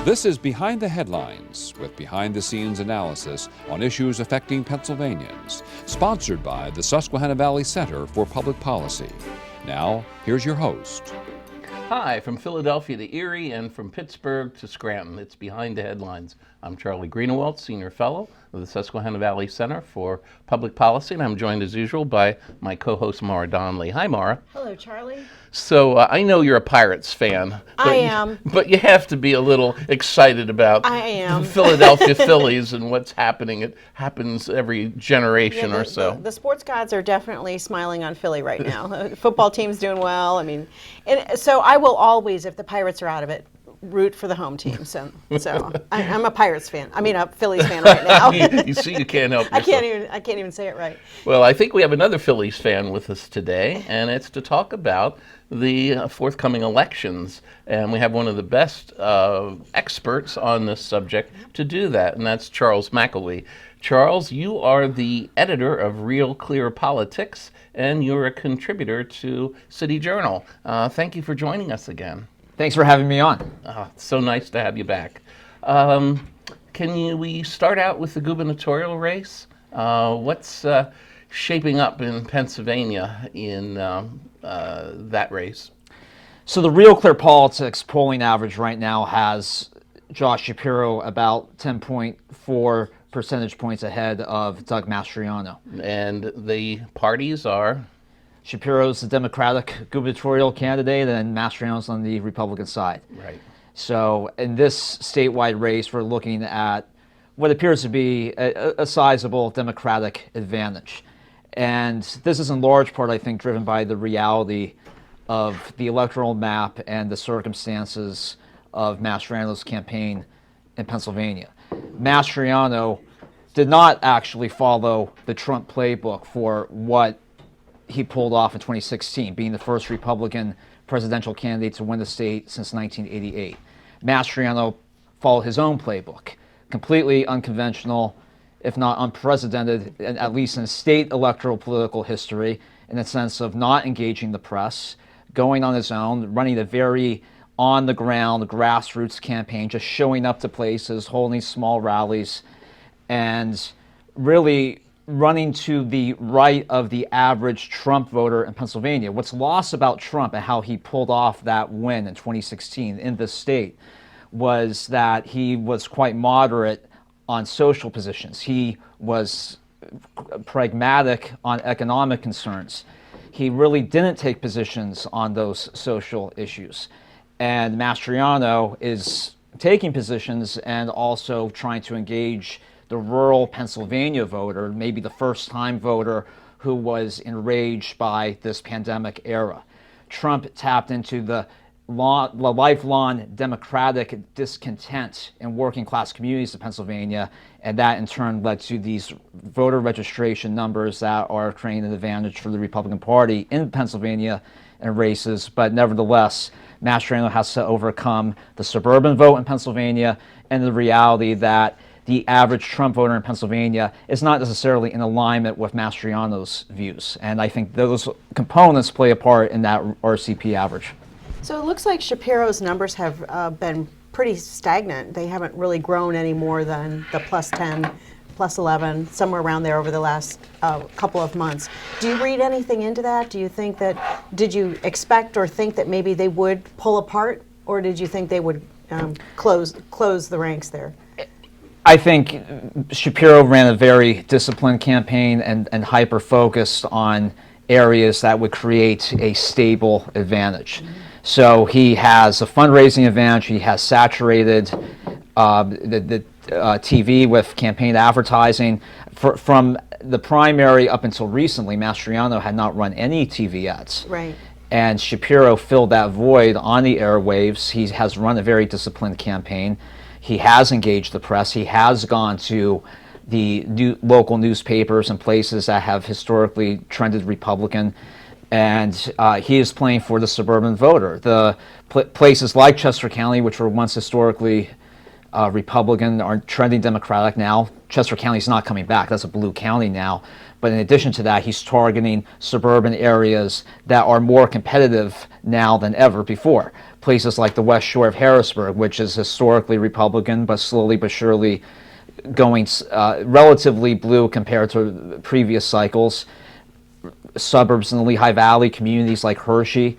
This is Behind the Headlines, with behind-the-scenes analysis on issues affecting Pennsylvanians, sponsored by the Susquehanna Valley Center for Public Policy. Now, here's your host. Hi, from Philadelphia to Erie and from Pittsburgh to Scranton. It's Behind the Headlines. I'm Charlie Greenewalt, Senior Fellow of the Susquehanna Valley Center for Public Policy, and I'm joined as usual by my co-host Mara Donnelly. Hi, Mara. Hello, Charlie. So I know you're a Pirates fan. I am. But you have to be a little excited about the Philadelphia Phillies and what's happening. It happens every generation or so. The sports gods are definitely smiling on Philly right now. The football team's doing well. I mean, so I will always, if the Pirates are out of it, root for the home team. So I'm a Pirates fan. I mean, a Phillies fan right now. You see, you can't help yourself. I can't even say it right. Well, I think we have another Phillies fan with us today, and it's to talk about the forthcoming elections. And we have one of the best experts on this subject to do that, and that's Charles McElwee. Charles, you are the editor of RealClear Politics, and you're a contributor to City Journal. Thank you for joining us again. Thanks for having me on. It's so nice to have you back. We start out with the gubernatorial race? What's shaping up in Pennsylvania in that race? So the RealClear Politics polling average right now has Josh Shapiro about 10.4 percentage points ahead of Doug Mastriano. And the parties are? Shapiro's the Democratic gubernatorial candidate, and Mastriano's on the Republican side. Right. So in this statewide race, we're looking at what appears to be a sizable Democratic advantage. And this is in large part, I think, driven by the reality of the electoral map and the circumstances of Mastriano's campaign in Pennsylvania. Mastriano did not actually follow the Trump playbook for what he pulled off in 2016, being the first Republican presidential candidate to win the state since 1988. Mastriano followed his own playbook, completely unconventional, if not unprecedented, at least in state electoral political history, in the sense of not engaging the press, going on his own, running a very on-the-ground grassroots campaign, just showing up to places, holding small rallies, and really running to the right of the average Trump voter in Pennsylvania. What's lost about Trump and how he pulled off that win in 2016 in this state was that he was quite moderate on social positions. He was pragmatic on economic concerns. He really didn't take positions on those social issues. And Mastriano is taking positions and also trying to engage the rural Pennsylvania voter, maybe the first-time voter who was enraged by this pandemic era. Trump tapped into the lifelong Democratic discontent in working-class communities of Pennsylvania, and that in turn led to these voter registration numbers that are creating an advantage for the Republican Party in Pennsylvania and races. But nevertheless, Mastriano has to overcome the suburban vote in Pennsylvania and the reality that the average Trump voter in Pennsylvania is not necessarily in alignment with Mastriano's views. And I think those components play a part in that RCP average. So it looks like Shapiro's numbers have been pretty stagnant. They haven't really grown any more than the plus 10, plus 11, somewhere around there over the last couple of months. Do you read anything into that? Do you think that, did you expect or think that maybe they would pull apart, or did you think they would close the ranks there? I think Shapiro ran a very disciplined campaign and hyper-focused on areas that would create a stable advantage. Mm-hmm. So he has a fundraising advantage. He has saturated the TV with campaign advertising. From the primary up until recently, Mastriano had not run any TV ads. Right. And Shapiro filled that void on the airwaves. He has run a very disciplined campaign. He has engaged the press. He has gone to the local newspapers and places that have historically trended Republican. And he is playing for the suburban voter. The places like Chester County, which were once historically Republican, are trending Democratic now. Chester County is not coming back. That's a blue county now. But in addition to that, he's targeting suburban areas that are more competitive now than ever before. Places like the West Shore of Harrisburg, which is historically Republican, but slowly but surely going relatively blue compared to previous cycles. Suburbs in the Lehigh Valley, communities like Hershey,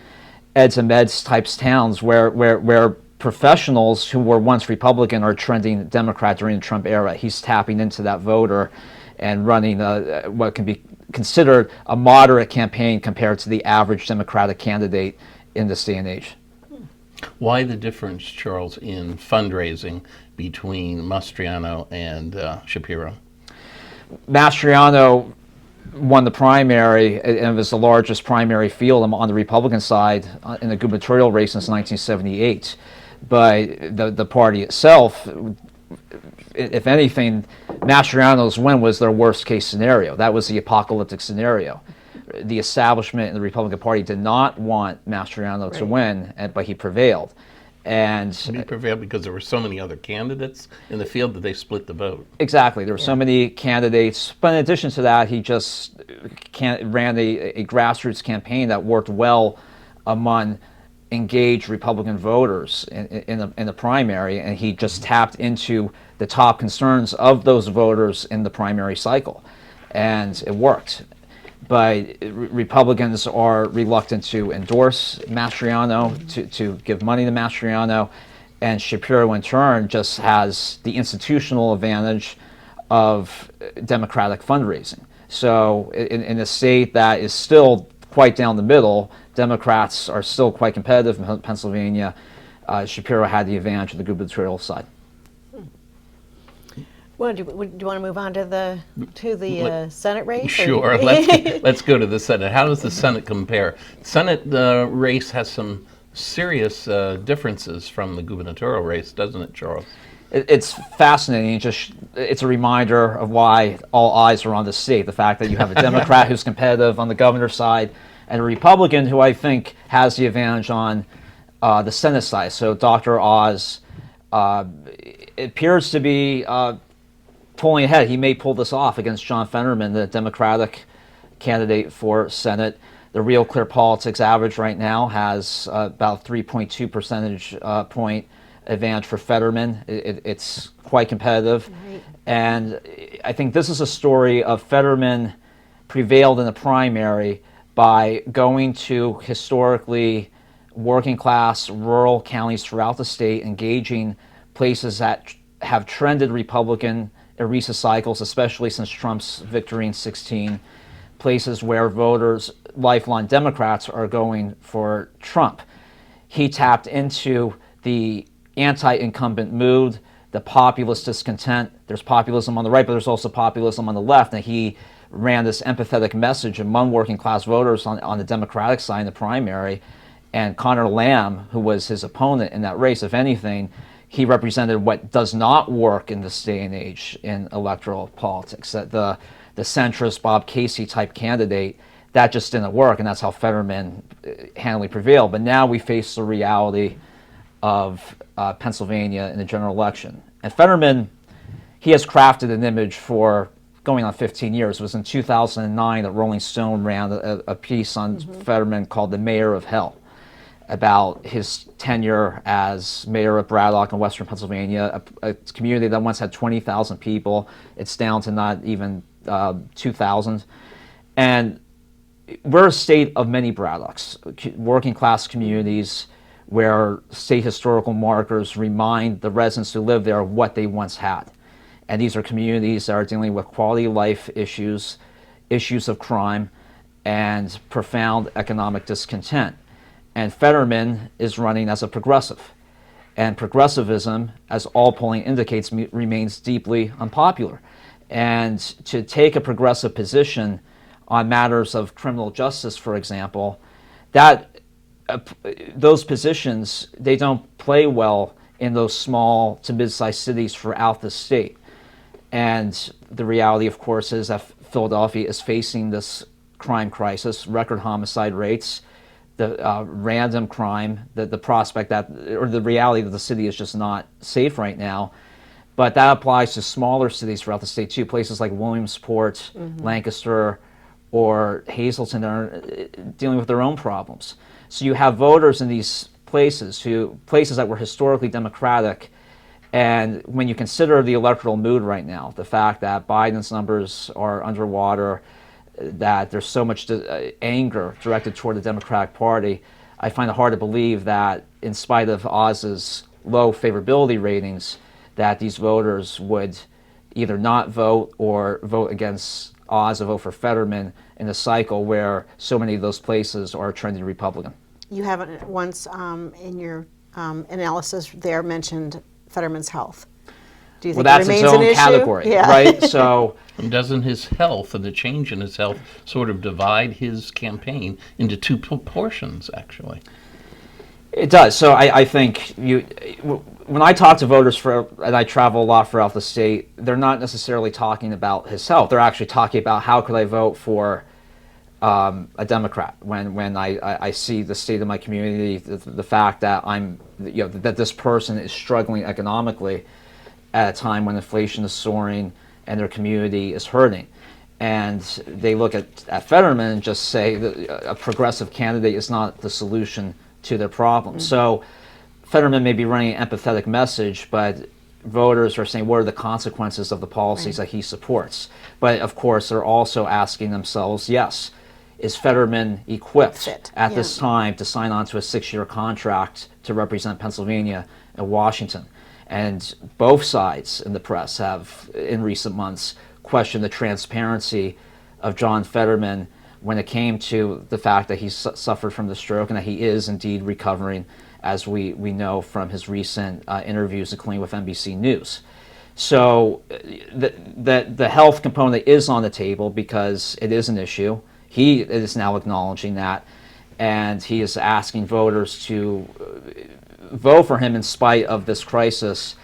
Eds and Meds types towns where professionals who were once Republican are trending Democrat during the Trump era. He's tapping into that voter and running what can be considered a moderate campaign compared to the average Democratic candidate in this day and age. Why the difference, Charles, in fundraising between Mastriano and Shapiro? Mastriano won the primary, and it was the largest primary field on the Republican side in the gubernatorial race since 1978. But the party itself, if anything, Mastriano's win was their worst case scenario. That was the apocalyptic scenario. The establishment in the Republican Party did not want Mastriano to win, but he prevailed. And He prevailed because there were so many other candidates in the field that they split the vote. exactly, there were so many candidates. But in addition to that, he just ran a grassroots campaign that worked well among engaged Republican voters in the primary, and he just tapped into the top concerns of those voters in the primary cycle, and it worked. But Republicans are reluctant to endorse Mastriano, to give money to Mastriano, and Shapiro in turn just has the institutional advantage of Democratic fundraising. So in a state that is still quite down the middle, Democrats are still quite competitive in Pennsylvania. Shapiro had the advantage of the gubernatorial side. Well, do you want to move on to the Senate race? Sure, let's go to the Senate. How does the Senate compare? Senate race has some serious differences from the gubernatorial race, doesn't it, Charles? It's fascinating. It's a reminder of why all eyes are on the state. The fact that you have a Democrat who's competitive on the governor's side and a Republican who I think has the advantage on the Senate side. So Dr. Oz appears to be pulling ahead. He may pull this off against John Fetterman, the Democratic candidate for Senate. The RealClear Politics average right now has about 3.2 percentage point advantage for Fetterman. It's quite competitive. Right. And I think this is a story of Fetterman prevailed in the primary by going to historically working class rural counties throughout the state, engaging places that have trended Republican in recent cycles, especially since Trump's victory in 2016, places where voters, lifelong Democrats, are going for Trump. He tapped into the anti-incumbent mood, the populist discontent. There's populism on the right, but there's also populism on the left, and he ran this empathetic message among working class voters on the Democratic side in the primary. And Connor Lamb, who was his opponent in that race, if anything, he represented what does not work in this day and age in electoral politics. That the centrist Bob Casey type candidate, that just didn't work, and that's how Fetterman handily prevailed. But now we face the reality of Pennsylvania in the general election. And Fetterman, he has crafted an image for going on 15 years. It was in 2009 that Rolling Stone ran a piece on Fetterman called The Mayor of Hell, about his tenure as mayor of Braddock in western Pennsylvania, a community that once had 20,000 people. It's down to not even 2,000. And we're a state of many Braddocks, working class communities where state historical markers remind the residents who live there of what they once had. And these are communities that are dealing with quality of life issues, issues of crime, and profound economic discontent. And Fetterman is running as a progressive. And progressivism, as all polling indicates, remains deeply unpopular. And to take a progressive position on matters of criminal justice, for example, those positions, they don't play well in those small to mid-sized cities throughout the state. And the reality, of course, is that Philadelphia is facing this crime crisis, record homicide rates, the random crime, the prospect that, or the reality that the city is just not safe right now. But that applies to smaller cities throughout the state too. Places like Williamsport, Lancaster, or Hazleton are dealing with their own problems. So you have voters in these places that were historically Democratic, and when you consider the electoral mood right now, the fact that Biden's numbers are underwater, that there's so much anger directed toward the Democratic Party, I find it hard to believe that in spite of Oz's low favorability ratings, that these voters would either not vote or vote against Oz or vote for Fetterman in a cycle where so many of those places are trending Republican. You haven't once in your analysis there mentioned Fetterman's health. Do you think Well, it that's remains its an own issue? category, Yeah. right? So, And doesn't his health and the change in his health sort of divide his campaign into two portions, actually? it does. So I think when I talk to voters and I travel a lot throughout the state, they're not necessarily talking about his health. They're actually talking about how could I vote for a Democrat when I see the state of my community, the fact that that this person is struggling economically at a time when inflation is soaring and their community is hurting. And they look at Fetterman and just say that a progressive candidate is not the solution to their problems. Mm-hmm. So Fetterman may be running an empathetic message, but voters are saying, what are the consequences of the policies that he supports? But of course, they're also asking themselves, yes, is Fetterman equipped at this time to sign on to a 6-year contract to represent Pennsylvania and Washington? And both sides in the press have, in recent months, questioned the transparency of John Fetterman when it came to the fact that he suffered from the stroke and that he is indeed recovering, as we know from his recent interviews, including with NBC News. So the health component is on the table because it is an issue. He is now acknowledging that, and he is asking voters to vote for him in spite of this crisis.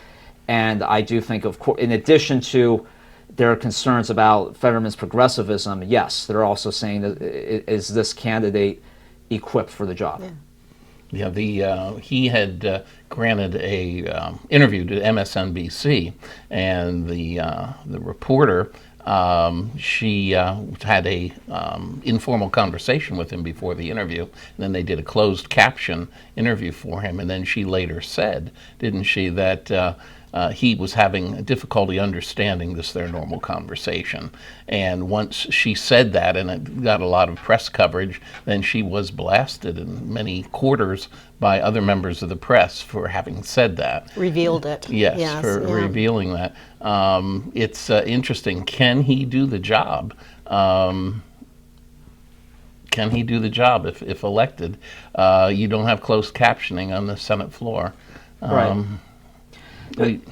And I do think, of course, in addition to their concerns about Fetterman's progressivism, yes, they're also saying that is this candidate equipped for the job? Yeah, he had granted a interview to MSNBC, and the reporter, she had a informal conversation with him before the interview, and then they did a closed caption interview for him, and then she later said, didn't she, that he was having difficulty understanding their normal conversation. And once she said that, and it got a lot of press coverage, then she was blasted in many quarters by other members of the press for having said that. Revealed it. Yes, for revealing that. It's interesting. Can he do the job? Can he do the job if elected? You don't have closed captioning on the Senate floor. Right.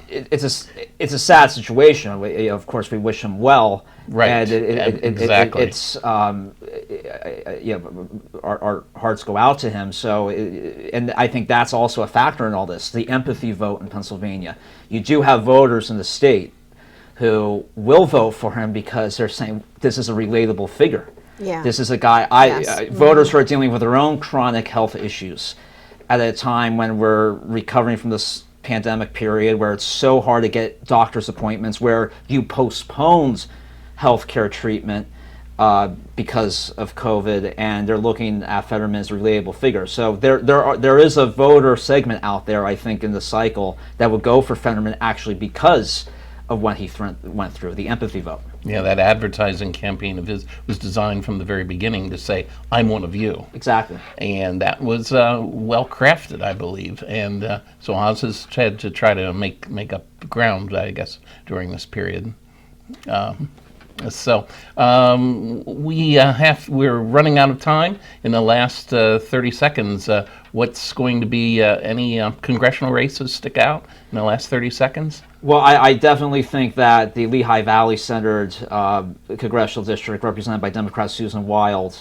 It's a sad situation. Of course, we wish him well. Right. And exactly. Our hearts go out to him. So, and I think that's also a factor in all this. The empathy vote in Pennsylvania. You do have voters in the state who will vote for him because they're saying this is a relatable figure. Yeah. This is a guy. Voters who are dealing with their own chronic health issues at a time when we're recovering from this pandemic period where it's so hard to get doctor's appointments, where you postponed healthcare treatment because of COVID, and they're looking at Fetterman as a relatable figure. So there is a voter segment out there, I think, in the cycle that would go for Fetterman actually because of what he went through, the empathy vote. Yeah, that advertising campaign of his was designed from the very beginning to say, I'm one of you. Exactly. And that was well crafted, I believe. And so Oz has had to try to make up ground, I guess, during this period. We're running out of time. In the last 30 seconds, what's going to be any congressional races stick out in the last 30 seconds? Well, I definitely think that the Lehigh Valley-centered congressional district represented by Democrat Susan Wild,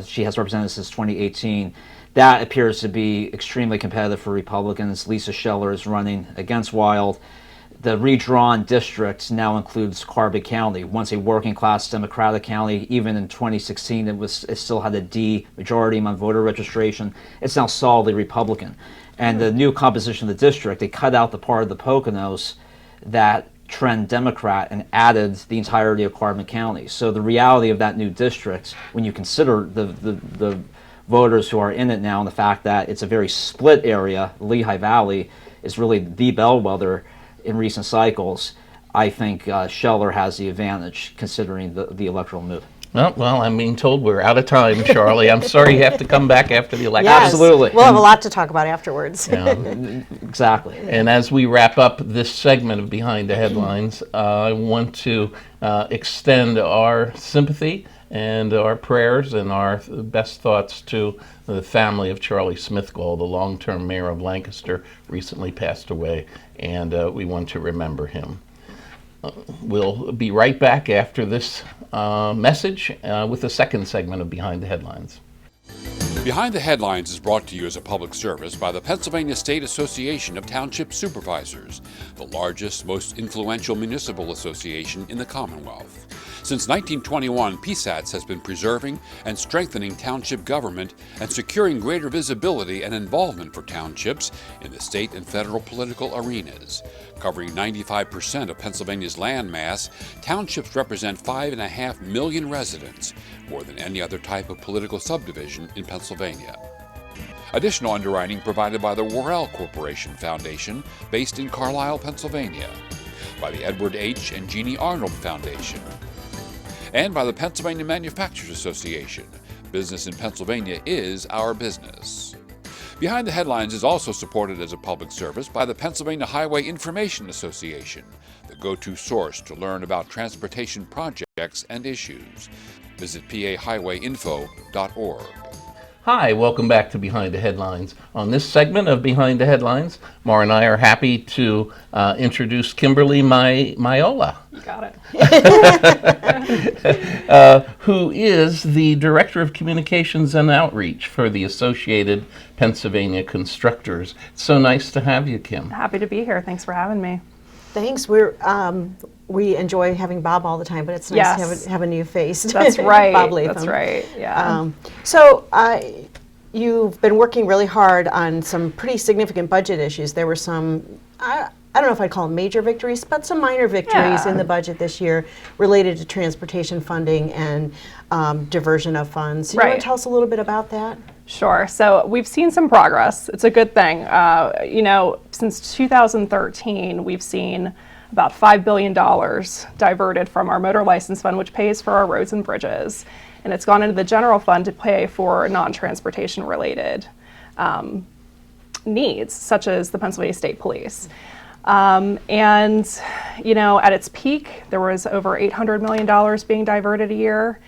she has represented since 2018, that appears to be extremely competitive for Republicans. Lisa Scheller is running against Wild. The redrawn district now includes Carbon County, once a working-class Democratic county. Even in 2016, it still had a D majority among voter registration. It's now solidly Republican. And the new composition of the district, they cut out the part of the Poconos that trend Democrat and added the entirety of Carbon County. So the reality of that new district, when you consider the voters who are in it now and the fact that it's a very split area, Lehigh Valley is really the bellwether in recent cycles, I think Scheller has the advantage considering the electoral move. Well, I'm being told we're out of time, Charlie. I'm sorry you have to come back after the election. Yes. Absolutely. We'll have a lot to talk about afterwards. Exactly. And as we wrap up this segment of Behind the Headlines, I want to extend our sympathy and our prayers and our best thoughts to the family of Charlie Smithgall, the long-term mayor of Lancaster, recently passed away, and we want to remember him. We'll be right back after this message with the second segment of Behind the Headlines. Behind the Headlines is brought to you as a public service by the Pennsylvania State Association of Township Supervisors, the largest, most influential municipal association in the Commonwealth. Since 1921, PSATS has been preserving and strengthening township government and securing greater visibility and involvement for townships in the state and federal political arenas. Covering 95% of Pennsylvania's land mass, townships represent 5.5 million residents, more than any other type of political subdivision in Pennsylvania. Additional underwriting provided by the Worrell Corporation Foundation, based in Carlisle, Pennsylvania, by the Edward H. and Jeannie Arnold Foundation, and by the Pennsylvania Manufacturers Association. Business in Pennsylvania is our business. Behind the Headlines is also supported as a public service by the Pennsylvania Highway Information Association, the go-to source to learn about transportation projects and issues. Visit pahighwayinfo.org. Hi, welcome back to Behind the Headlines. On this segment of Behind the Headlines, Maura and I are happy to introduce Kimberly Maiolo. You got it. Who is the Director of Communications and Outreach for the Associated Pennsylvania Constructors. It's so nice to have you, Kim. Happy to be here. Thanks for having me. Thanks. We enjoy having Bob all the time, but it's nice to have a new face. That's right. Bob Latham. That's right. Yeah. So you've been working really hard on some pretty significant budget issues. There were some, I don't know if I'd call them major victories, but some minor victories in the budget this year related to transportation funding and diversion of funds. Do you want to tell us a little bit about that? Sure. So we've seen some progress. It's a good thing. Since 2013, we've seen about $5 billion diverted from our motor license fund, which pays for our roads and bridges. And it's gone into the general fund to pay for non-transportation related needs, such as the Pennsylvania State Police. At its peak, there was over $800 million being diverted a year.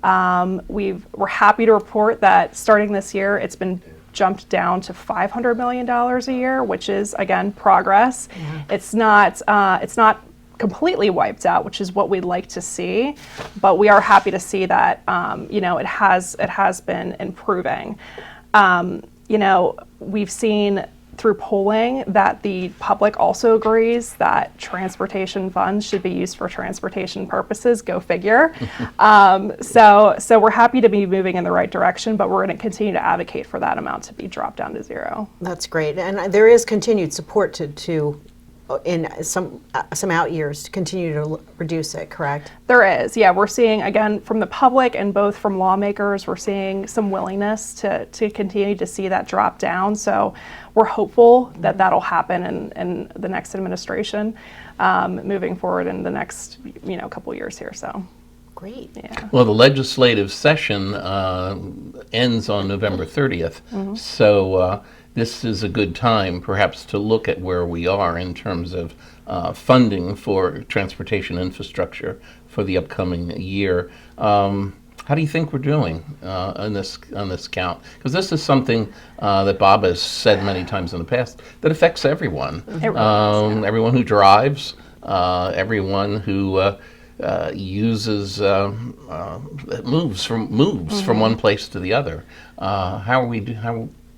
We're happy to report that starting this year, it's been jumped down to $500 million a year, which is, again, progress. Mm-hmm. It's not completely wiped out, which is what we'd like to see, but we are happy to see that it has been improving. We've seen through polling that the public also agrees that transportation funds should be used for transportation purposes. Go figure. So we're happy to be moving in the right direction, but we're going to continue to advocate for that amount to be dropped down to zero. That's great, and there is continued support to in some out years to continue to reduce it, correct? There is, yeah. We're seeing, again, from the public and both from lawmakers, we're seeing some willingness to continue to see that drop down. So we're hopeful that that'll happen in the next administration, moving forward in the next couple years here. So. Great. Yeah. Well, the legislative session ends on November 30th, mm-hmm. So this is a good time perhaps to look at where we are in terms of funding for transportation infrastructure for the upcoming year. How do you think we're doing on this count? Because this is something that Bob has said many times in the past that affects everyone. Everyone who drives, everyone who uses moves from one place to the other.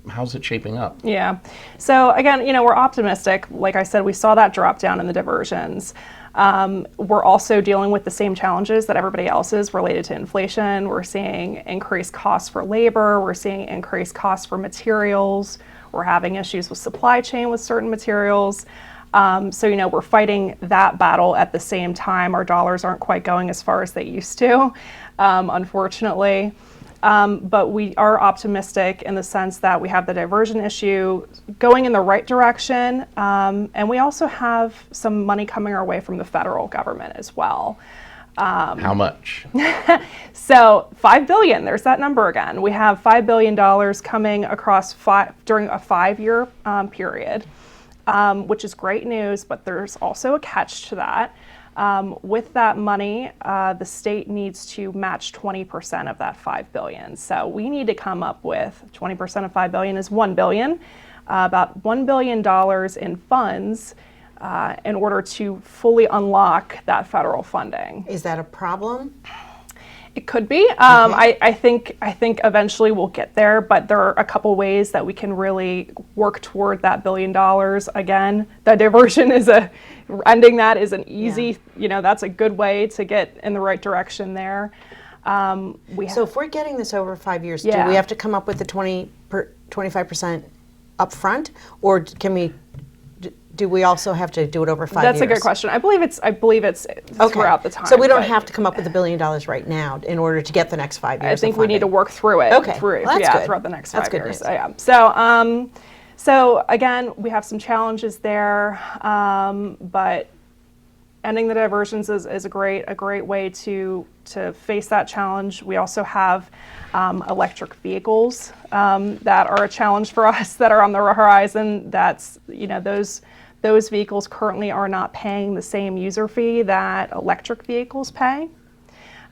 How's it shaping up? Yeah. So again, we're optimistic. Like I said, we saw that drop down in the diversions. We're also dealing with the same challenges that everybody else is related to inflation. We're seeing increased costs for labor. We're seeing increased costs for materials. We're having issues with supply chain with certain materials. So, we're fighting that battle at the same time. Our dollars aren't quite going as far as they used to, unfortunately. But we are optimistic in the sense that we have the diversion issue going in the right direction. And we also have some money coming our way from the federal government as well. How much? So $5 billion, there's that number again. We have $5 billion coming across during a 5-year period, which is great news, but there's also a catch to that. With that money, the state needs to match 20% of that $5 billion. So we need to come up with 20% of $5 billion is $1 billion, about $1 billion in funds in order to fully unlock that federal funding. Is that a problem? It could be. I think eventually we'll get there, but there are a couple ways that we can really work toward that $1 billion. Again, the diversion ending that is an easy, that's a good way to get in the right direction there. So if we're getting this over 5 years, do Yeah. we have to come up with the 25% upfront, or do we also have to do it over 5 years? That's a good question. I believe it's throughout the time. So we don't but have to come up with $1 billion right now in order to get the next 5 years. I think of we need to funding. work through it. Okay. Well, that's good. Throughout the next That's 5 good years. news. Yeah. So again, we have some challenges there, but ending the diversions is a great way to face that challenge. We also have electric vehicles that are a challenge for us that are on the horizon. That's those vehicles currently are not paying the same user fee that electric vehicles pay,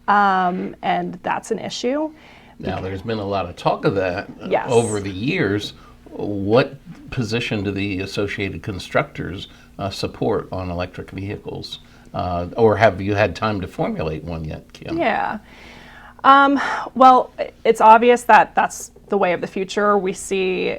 and that's an issue. Now, there's been a lot of talk of that Yes. over the years. What position do the Associated Constructors support on electric vehicles? Or have you had time to formulate one yet, Kim? Yeah. Well, it's obvious that that's the way of the future. We see,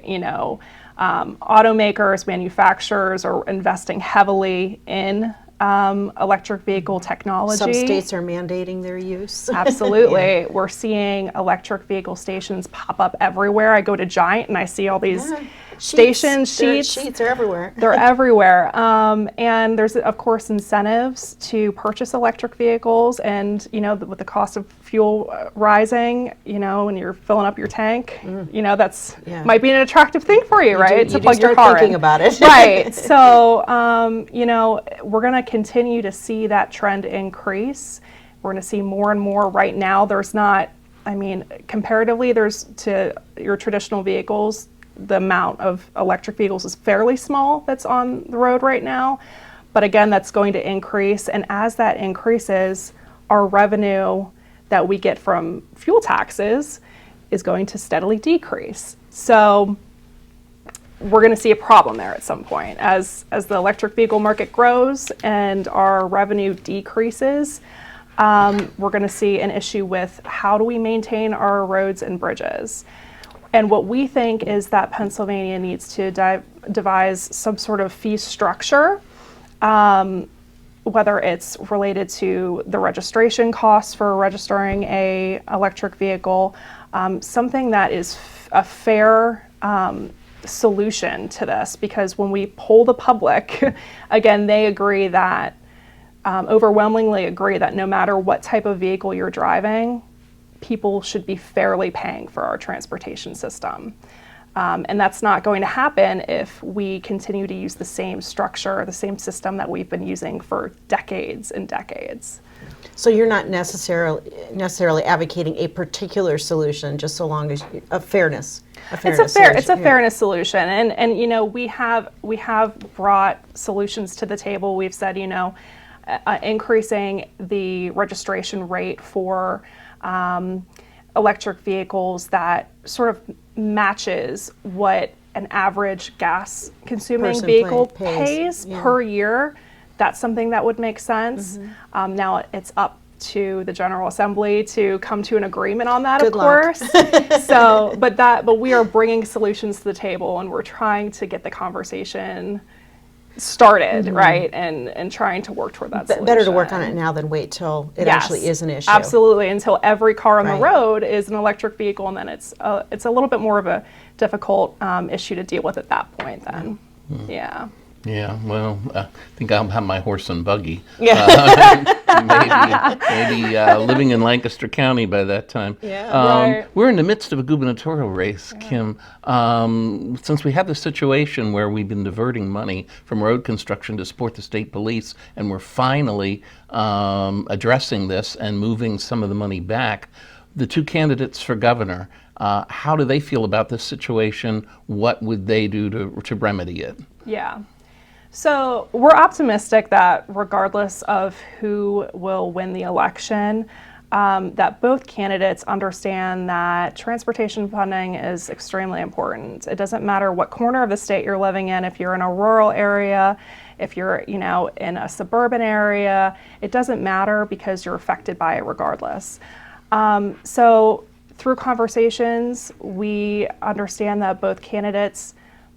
automakers, manufacturers are investing heavily in electric vehicle technology. Some states are mandating their use. Absolutely. We're seeing electric vehicle stations pop up everywhere. I go to Giant and I see all these stations, sheets. Sheets are everywhere. They're everywhere. And there's, of course, incentives to purchase electric vehicles. And, with the cost of fuel rising, when you're filling up your tank, that's might be an attractive thing for you, right? You plug your start car thinking in. about it. Right. So, we're going to continue to see that trend increase. We're going to see more and more. Right now, there's not, comparatively, there's to your traditional vehicles, the amount of electric vehicles is fairly small that's on the road right now. But again, that's going to increase. And as that increases, our revenue that we get from fuel taxes is going to steadily decrease. So we're going to see a problem there at some point. As the electric vehicle market grows and our revenue decreases, we're going to see an issue with how do we maintain our roads and bridges. And what we think is that Pennsylvania needs to devise some sort of fee structure, whether it's related to the registration costs for registering a electric vehicle, something that is a fair solution to this. Because when we poll the public, again, they agree that, overwhelmingly agree that no matter what type of vehicle you're driving, people should be fairly paying for our transportation system. And that's not going to happen if we continue to use the same structure, the same system that we've been using for decades and decades. So you're not necessarily advocating a particular solution, just so long as a fairness. It's a fairness solution, and we have brought solutions to the table. We've said increasing the registration rate for electric vehicles that sort of matches what an average gas consuming Person vehicle pays per year. That's something that would make sense. Now it's up to the General Assembly to come to an agreement on that, Good of luck. course. So, but we are bringing solutions to the table, and we're trying to get the conversation started, right, and trying to work toward that solution. Better to work on it now than wait till it actually is an issue. Absolutely, until every car on the Right. road is an electric vehicle, and then it's a little bit more of a difficult issue to deal with at that point then. Yeah. Yeah, well, I think I'll have my horse and buggy. Yeah. Maybe living in Lancaster County by that time. Yeah. Right. We're in the midst of a gubernatorial race, Kim. Since we have the situation where we've been diverting money from road construction to support the state police, and we're finally addressing this and moving some of the money back, the two candidates for governor, how do they feel about this situation? What would they do to remedy it? Yeah. So we're optimistic that regardless of who will win the election, that both candidates understand that transportation funding is extremely important. It doesn't matter what corner of the state you're living in, if you're in a rural area, if you're, in a suburban area, it doesn't matter because you're affected by it regardless. So through conversations, we understand that both candidates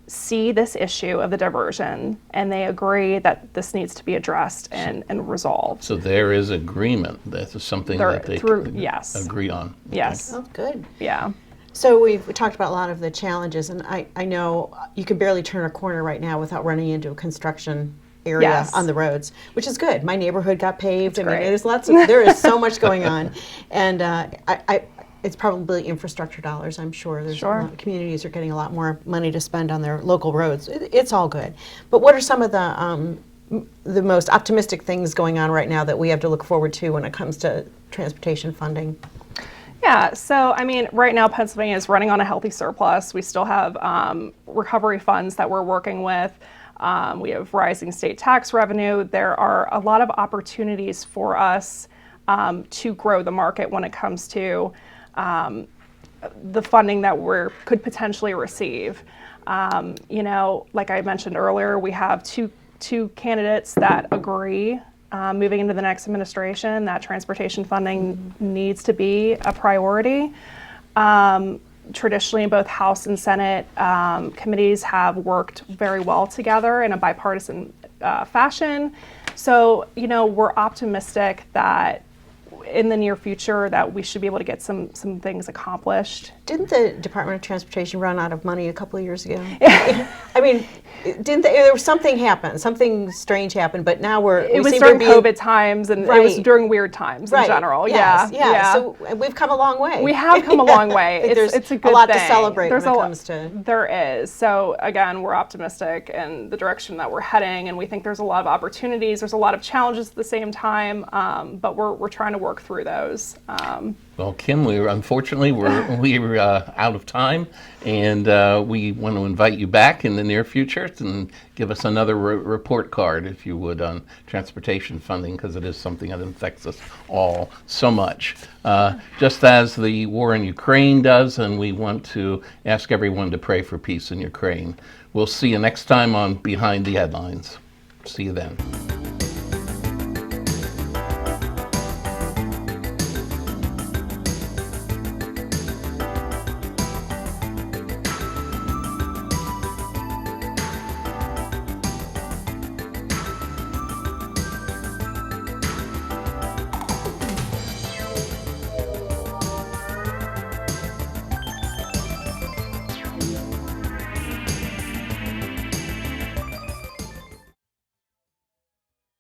see this issue of the diversion, and they agree that this needs to be addressed and resolved. So there is agreement. That is something that they yes. agree on. Yes. Oh, good. Yeah. So we talked about a lot of the challenges, and I know you can barely turn a corner right now without running into a construction area Yes. on the roads, which is good. My neighborhood got paved. I mean, great. there is so much going on, and it's probably infrastructure dollars. I'm sure there's Sure. a lot of communities are getting a lot more money to spend on their local roads. It's all good. But what are some of the most optimistic things going on right now that we have to look forward to when it comes to transportation funding? Yeah, so right now Pennsylvania is running on a healthy surplus. We still have recovery funds that we're working with. We have rising state tax revenue. There are a lot of opportunities for us to grow the market when it comes to the funding that we could potentially receive. Like I mentioned earlier, we have two candidates that agree moving into the next administration that transportation funding needs to be a priority. Traditionally, both House and Senate committees have worked very well together in a bipartisan fashion. So, we're optimistic that in the near future that we should be able to get some things accomplished. Didn't the Department of Transportation run out of money a couple of years ago? I mean, didn't there was something happened? Something strange happened, but now It was during COVID times, and it was during weird times in general. Yes, Yeah. So we've come a long way. We have come a long way. I think It's a good a lot thing. to celebrate There's when it comes to. There is. So again, we're optimistic in the direction that we're heading, and we think there's a lot of opportunities. There's a lot of challenges at the same time, but we're trying to work through those. Well, Kim, unfortunately we're out of time, and we want to invite you back in the near future and give us another report card, if you would, on transportation funding, because it is something that affects us all so much. Just as the war in Ukraine does, and we want to ask everyone to pray for peace in Ukraine. We'll see you next time on Behind the Headlines. See you then.